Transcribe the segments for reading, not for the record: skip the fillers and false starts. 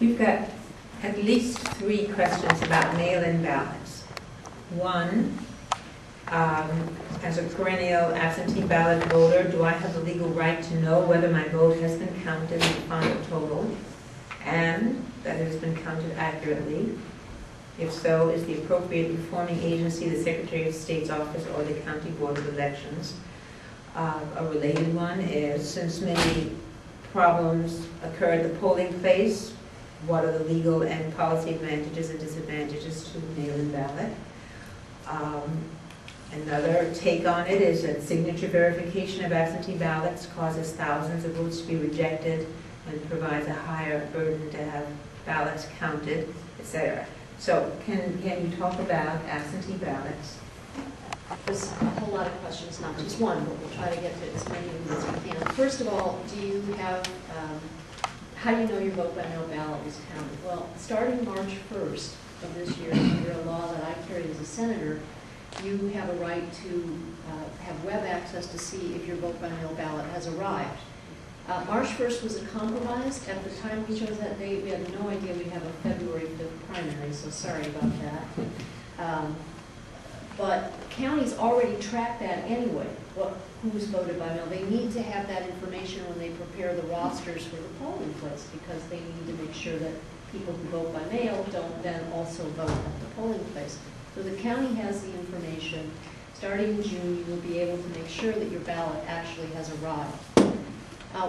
We've got at least 3 questions about mail-in ballots. One, as a perennial absentee ballot voter, do I have the legal right to know whether my vote has been counted in the final total and that it has been counted accurately? If so, is the appropriate informing agency the Secretary of State's office or the County Board of Elections? A related one is, since many problems occur at the polling place, what are the legal and policy advantages and disadvantages to the mail-in ballot? Another take on it is that signature verification of absentee ballots causes thousands of votes to be rejected and provides a higher burden to have ballots counted, etc. So can you talk about absentee ballots? There's a whole lot of questions, not just one, but we'll try to get to as many of them as we can. First of all, do you have, how do you know your vote by mail ballot was counted? Well, starting March 1st of this year, under a law that I carried as a senator, you have a right to have web access to see if your vote by mail ballot has arrived. March 1st was a compromise. At the time we chose that date, we had no idea we'd have a February 5th primary, so sorry about that. But counties already track that anyway, who's voted by mail. They need to have that information when they prepare the rosters for the polling place, because they need to make sure that people who vote by mail don't then also vote at the polling place. So the county has the information. Starting in June, you will be able to make sure that your ballot actually has arrived.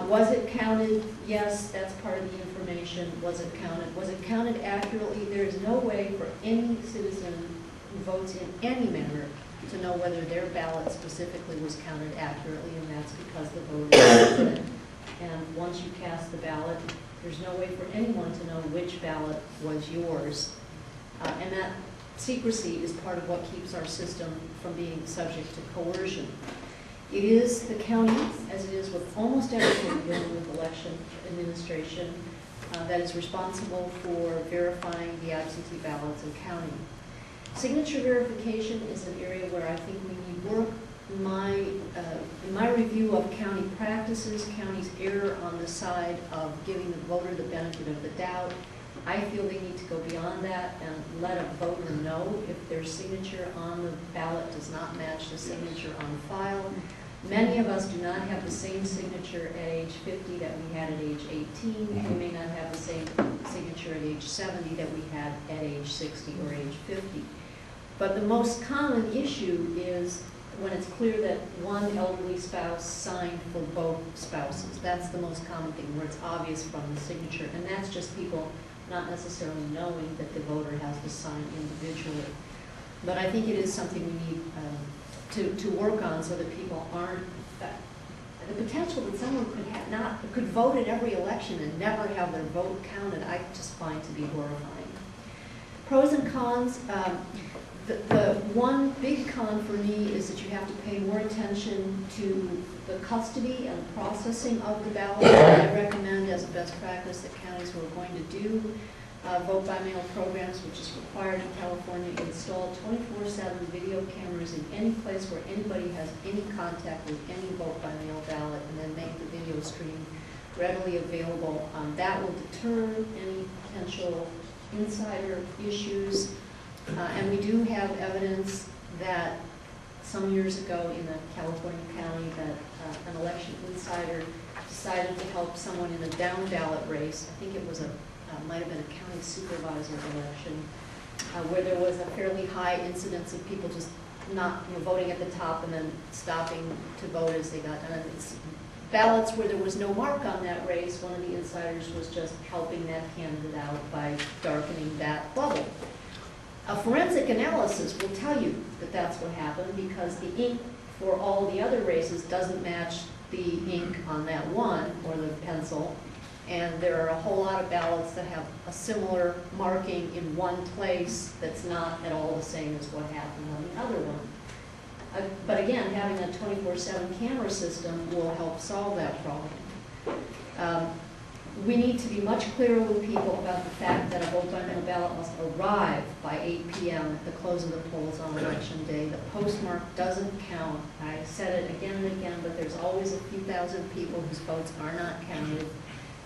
Was it counted? Yes, that's part of the information. Was it counted? Was it counted accurately? There is no way for any citizen who votes in any manner to know whether their ballot specifically was counted accurately, and that's because the vote is present. And once you cast the ballot, there's no way for anyone to know which ballot was yours. And that secrecy is part of what keeps our system from being subject to coercion. It is the county, as it is with almost everything dealing with election administration, that is responsible for verifying the absentee ballots and counting. Signature verification is an area where I think we need work. In my review of county practices, counties err on the side of giving the voter the benefit of the doubt. I feel they need to go beyond that and let a voter know if their signature on the ballot does not match the signature on file. Many of us do not have the same signature at age 50 that we had at age 18. We may not have the same signature at age 70 that we had at age 60 or age 50. But the most common issue is when it's clear that one elderly spouse signed for both spouses. That's the most common thing, where it's obvious from the signature. And that's just people not necessarily knowing that the voter has to sign individually. But I think it is something we need to work on, so that people aren't, the potential that someone could vote at every election and never have their vote counted, I just find to be horrifying. Pros and cons. The one big con for me is that you have to pay more attention to the custody and processing of the ballot. I recommend as a best practice that counties who are going to do vote by mail programs, which is required in California, install 24/7 video cameras in any place where anybody has any contact with any vote by mail ballot, and then make the video stream readily available. That will deter any potential insider issues. And we do have evidence that some years ago in a California county that an election insider decided to help someone in a down ballot race. I think it was might have been a county supervisor election, where there was a fairly high incidence of people just not voting at the top and then stopping to vote as they got done. It's ballots where there was no mark on that race. One of the insiders was just helping that candidate out by darkening that bubble. A forensic analysis will tell you that that's what happened, because the ink for all the other races doesn't match the ink on that one, or the pencil, and there are a whole lot of ballots that have a similar marking in one place that's not at all the same as what happened on the other one. But again, having a 24/7 camera system will help solve that problem. We need to be much clearer with people about the fact that a vote by mail ballot must arrive by 8 p.m. at the close of the polls on election day. The postmark doesn't count. I said it again and again, but there's always a few thousand people whose votes are not counted.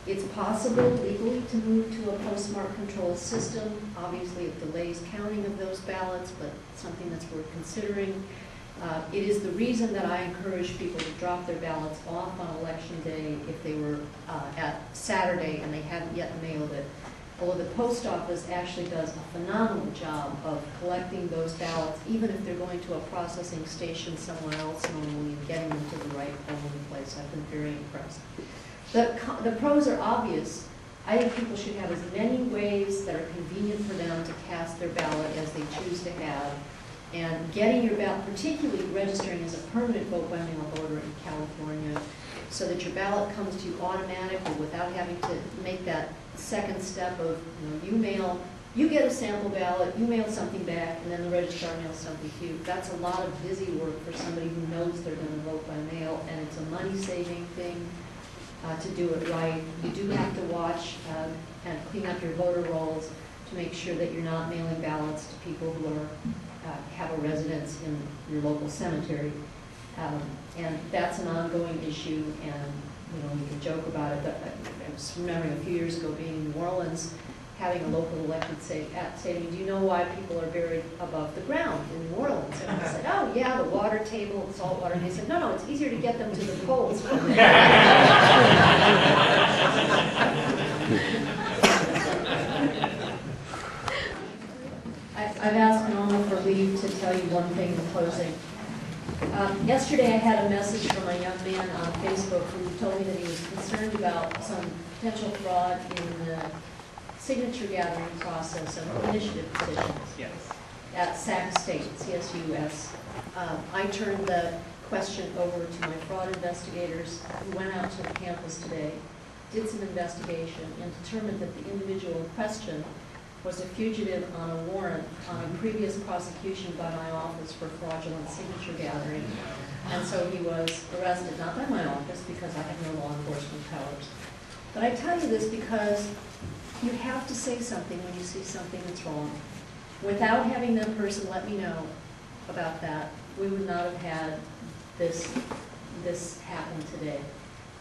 It's possible legally to move to a postmark control system. Obviously, it delays counting of those ballots, but something that's worth considering. It is the reason that I encourage people to drop their ballots off on election day if they were at Saturday and they hadn't yet mailed it. Although the post office actually does a phenomenal job of collecting those ballots, even if they're going to a processing station somewhere else normally and getting them to the right polling place. I've been very impressed. The pros are obvious. I think people should have as many ways that are convenient for them to cast their ballot as they choose to have. And getting your ballot, particularly registering as a permanent vote by mail voter in California, so that your ballot comes to you automatically without having to make that second step of, you get a sample ballot, you mail something back, and then the registrar mails something to you. That's a lot of busy work for somebody who knows they're going to vote by mail, and it's a money-saving thing to do it right. You do have to watch and clean up your voter rolls to make sure that you're not mailing ballots to people who are have a residence in your local cemetery. And that's an ongoing issue, and we can joke about it, but I was remembering a few years ago being in New Orleans, having a local elected say to me, do you know why people are buried above the ground in New Orleans? And I said, oh yeah, the water table, salt water. And they said, no, it's easier to get them to the polls. I've asked Norma for leave to tell you one thing in closing. Yesterday I had a message from a young man on Facebook who told me that he was concerned about some potential fraud in the signature gathering process of initiative petitions at Sac State, CSUS. I turned the question over to my fraud investigators who went out to the campus today, did some investigation, and determined that the individual in question was a fugitive on a warrant on a previous prosecution by my office for fraudulent signature gathering. And so he was arrested, not by my office, because I have no law enforcement powers. But I tell you this because you have to say something when you see something that's wrong. Without having that person let me know about that, we would not have had this happen today.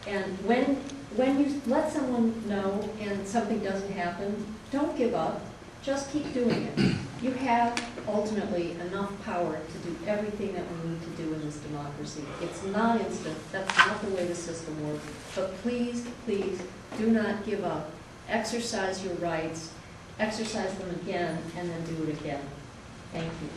And when you let someone know and something doesn't happen, don't give up. Just keep doing it. You have ultimately enough power to do everything that we need to do in this democracy. It's not instant. That's not the way the system works. But please, please, do not give up. Exercise your rights. Exercise them again, and then do it again. Thank you.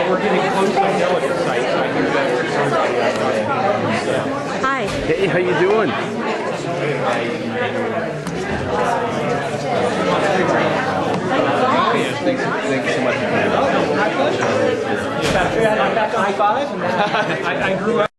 We're getting close to the delegate site, so I hear that. Hi. Hey, how you doing? Thank you so much. High five. I grew up.